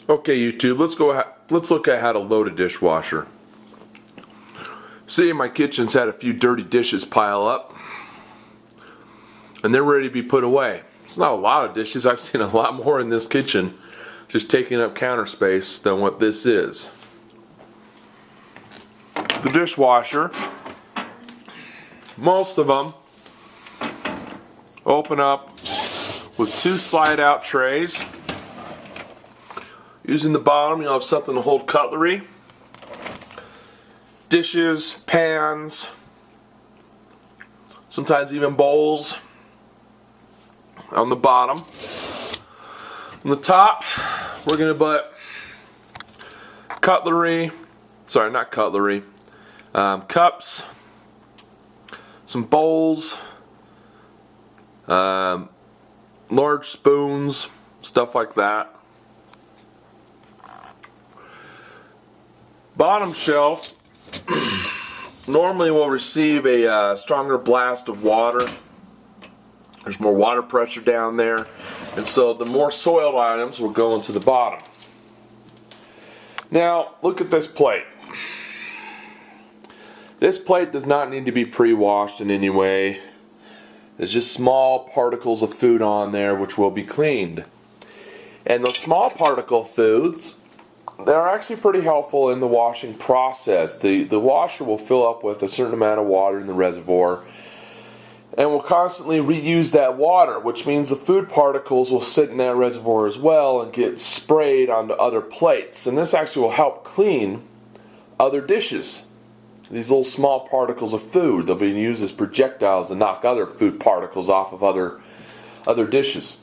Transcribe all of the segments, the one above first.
Okay, YouTube, let's look at how to load a dishwasher. See, my kitchen's had a few dirty dishes pile up, and they're ready to be put away. It's not a lot of dishes. I've seen a lot more in this kitchen just taking up counter space than what this is. The dishwasher, most of them open up with two slide out trays. Using the bottom, you'll have something to hold cutlery, dishes, pans, sometimes even bowls. On the bottom. On the top, we're going to put cutlery, sorry, not cutlery, cups, some bowls, large spoons, stuff like that. Bottom shelf normally will receive a stronger blast of water. There's more water pressure down there, and so the more soiled items will go into the bottom. Now, look at this plate. This plate does not need to be pre-washed in any way. There's just small particles of food on there which will be cleaned. And those small particle foods, they're actually pretty helpful in the washing process. The washer will fill up with a certain amount of water in the reservoir and will constantly reuse that water, which means the food particles will sit in that reservoir as well and get sprayed onto other plates. And this actually will help clean other dishes. These little small particles of food, they'll be used as projectiles to knock other food particles off of other dishes.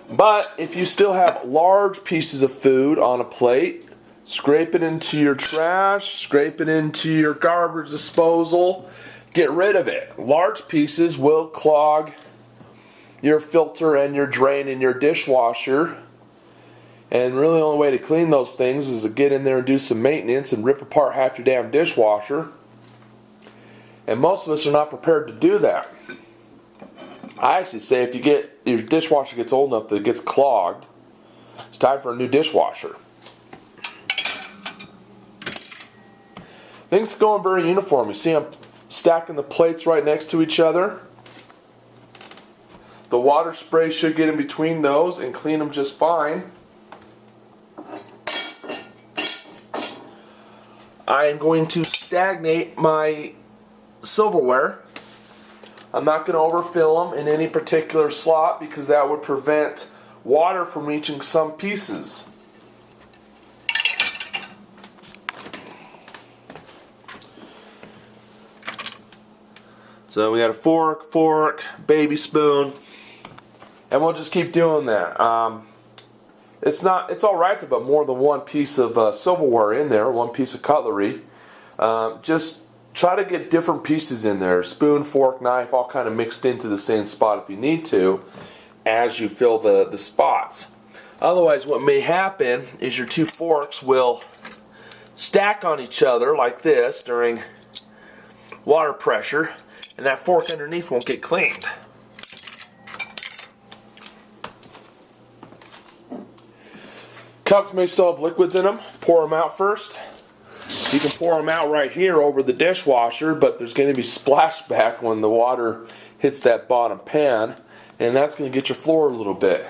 But if you still have large pieces of food on a plate, scrape it into your trash, scrape it into your garbage disposal, get rid of it. Large pieces will clog your filter and your drain in your dishwasher. And really the only way to clean those things is to get in there and do some maintenance and rip apart half your damn dishwasher. And most of us are not prepared to do that. I actually say if your dishwasher gets old enough that it gets clogged, it's time for a new dishwasher. Things are going very uniform. You see I'm stacking the plates right next to each other. The water spray should get in between those and clean them just fine. I am going to stagnate my silverware. I'm not going to overfill them in any particular slot because that would prevent water from reaching some pieces. So we got a fork, baby spoon, and we'll just keep doing that. It's all right to put more than one piece of silverware in there, one piece of cutlery. Just try to get different pieces in there, spoon, fork, knife, all kind of mixed into the same spot if you need to, as you fill the spots. Otherwise, what may happen is your two forks will stack on each other like this during water pressure, and that fork underneath won't get cleaned. Cups may still have liquids in them. Pour them out first. You can pour them out right here over the dishwasher, but there's going to be splashback when the water hits that bottom pan, and that's going to get your floor a little bit.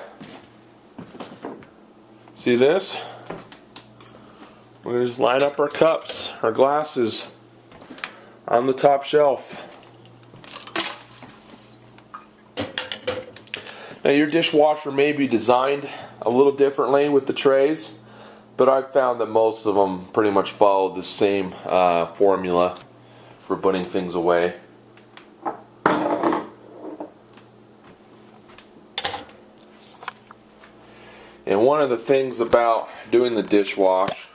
See this? We're going to just line up our cups, our glasses on the top shelf. Now your dishwasher may be designed a little differently with the trays, but I've found that most of them pretty much follow the same formula for putting things away. And one of the things about doing the dishwash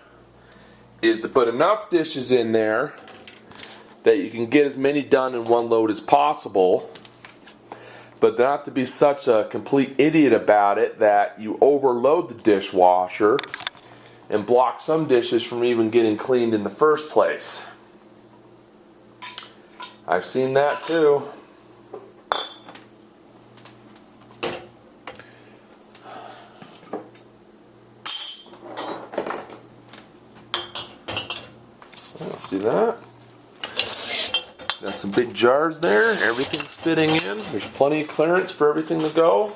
is to put enough dishes in there that you can get as many done in one load as possible, but not to be such a complete idiot about it that you overload the dishwasher and block some dishes from even getting cleaned in the first place. I've seen that too. big jars there. Everything's fitting in. There's plenty of clearance for everything to go.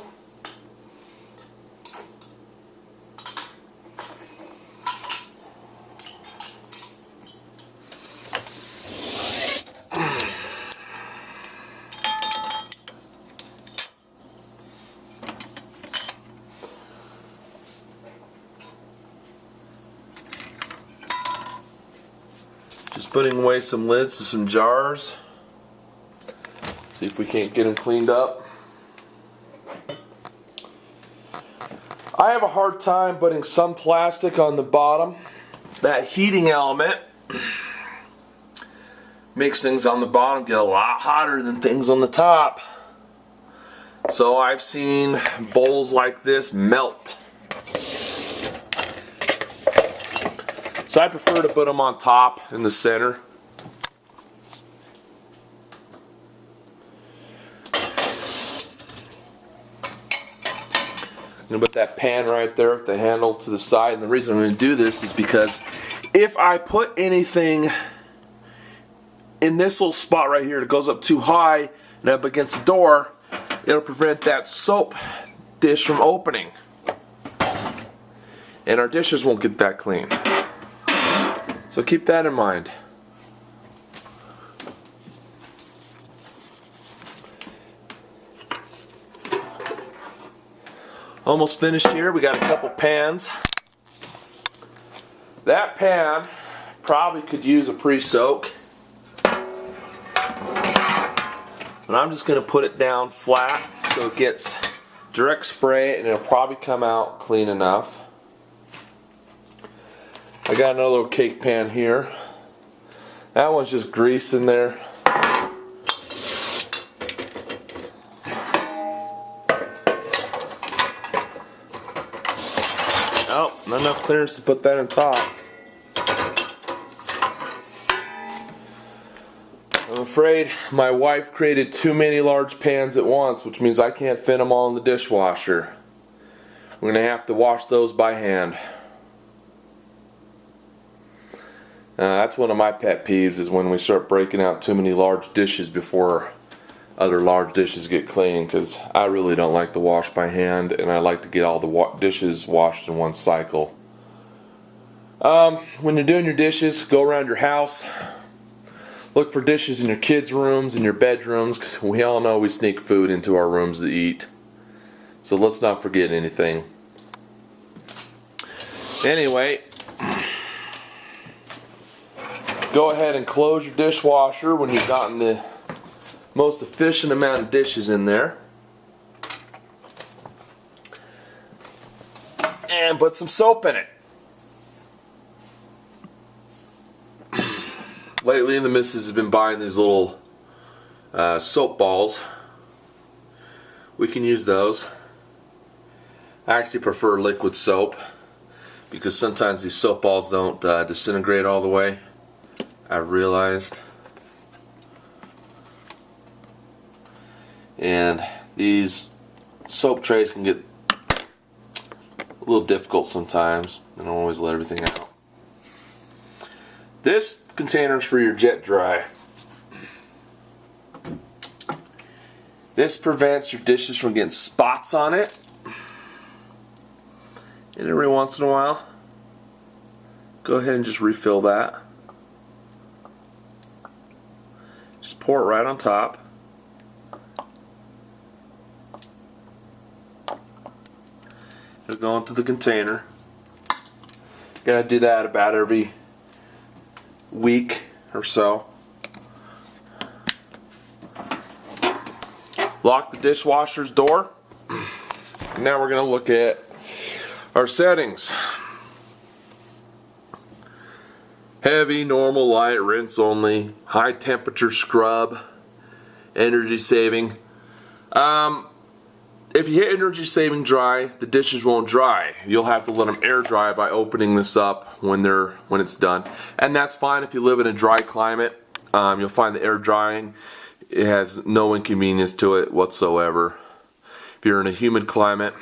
Just putting away some lids to some jars. See if we can't get them cleaned up. I have a hard time putting some plastic on the bottom. That heating element makes things on the bottom get a lot hotter than things on the top. So I've seen bowls like this melt. So I prefer to put them on top in the center. I'm going to put that pan right there with the handle to the side. And the reason I'm going to do this is because if I put anything in this little spot right here that goes up too high and up against the door, it'll prevent that soap dish from opening. And our dishes won't get that clean. So keep that in mind. Almost finished here. We got a couple pans. That pan probably could use a pre-soak. But I'm just going to put it down flat so it gets direct spray and it'll probably come out clean enough. I got another little cake pan here. That one's just grease in there. Oh, not enough clearance to put that on top. I'm afraid my wife created too many large pans at once, which means I can't fit them all in the dishwasher. We're going to have to wash those by hand. That's one of my pet peeves, is when we start breaking out too many large dishes before other large dishes get clean, because I really don't like to wash by hand, and I like to get all the dishes washed in one cycle. When you're doing your dishes, go around your house, look for dishes in your kids' rooms and your bedrooms, because we all know we sneak food into our rooms to eat. So let's not forget anything. Anyway, go ahead and close your dishwasher when you've gotten the most efficient amount of dishes in there. And put some soap in it. Lately the missus has been buying these little soap balls. We can use those. I actually prefer liquid soap because sometimes these soap balls don't disintegrate all the way. I realized. And these soap trays can get a little difficult sometimes. I don't always let everything out. This container is for your jet dry. This prevents your dishes from getting spots on it. And every once in a while, go ahead and just refill that. Just pour it right on top. It'll go into the container. You gotta do that about every week or so. Lock the dishwasher's door. Now we're gonna look at our settings. Heavy, normal, light, rinse only, high temperature scrub, energy saving. If you hit energy saving dry, the dishes won't dry. You'll have to let them air dry by opening this up when it's done. And that's fine if you live in a dry climate. You'll find the air drying, it has no inconvenience to it whatsoever. If you're in a humid climate,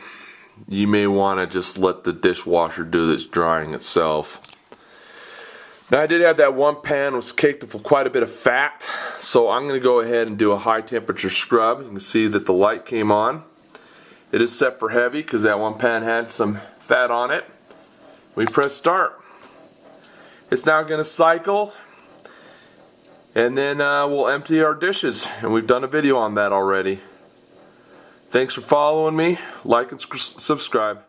you may want to just let the dishwasher do this drying itself. Now I did have that one pan was caked with quite a bit of fat, so I'm going to go ahead and do a high temperature scrub. You can see that the light came on. It is set for heavy because that one pan had some fat on it. We press start. It's now going to cycle, and then we'll empty our dishes, and we've done a video on that already. Thanks for following me. Like and subscribe.